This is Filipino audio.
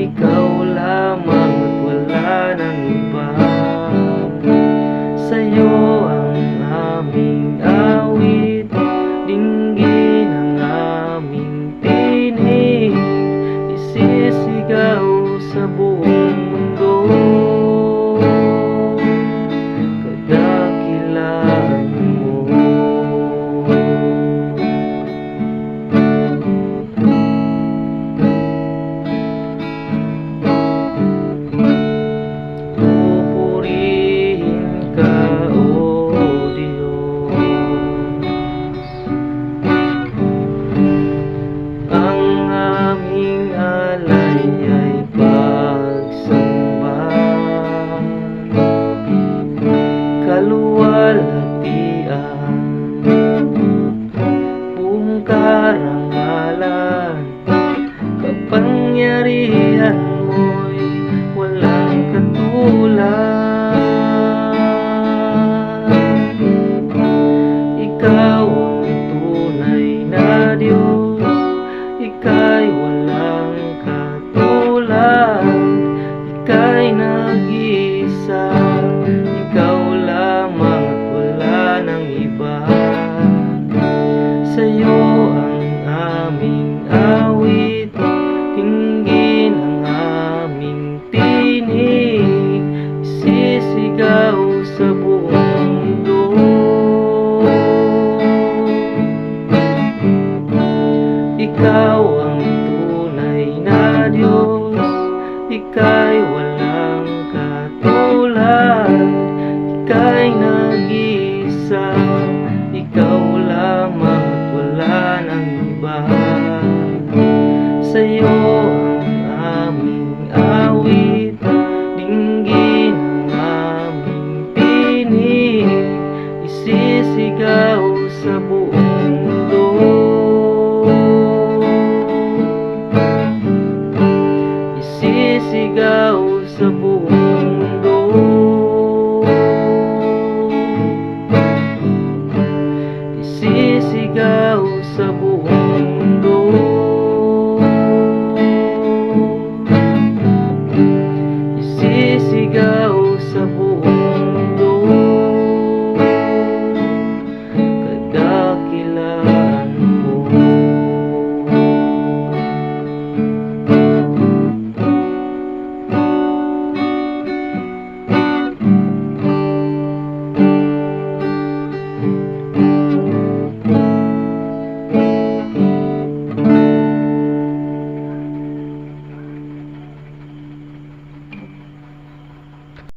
ikaw lamang at wala nang iba. Sa'yo ang aming awit, dinggin ang aming tinig, isisigaw sa buong mundo. Kadakilaan mo. Pupurihin ka, O Diyos. Ang aming alay ay pagsamba, kaluwalhatian, buong karangalan, kapangyarihan mo'y walang katulad. Ikaw ang tunay na Diyos, ika'y walang katulad, ika'y nag-iisa, ikaw lamang at wala nang iba. Sa'yo ang aming awit, dinggin ang aming tinig, isisigaw sa buong mundo. Ikaw ang tunay na Diyos, ika'y walang katulad, ika'y nag-iisa, ikaw lamang at wala nang iba. Sa'yo ang aming awit, dinggin ang aming tinig, isisigaw sa buong mundo. Isisigaw sa buong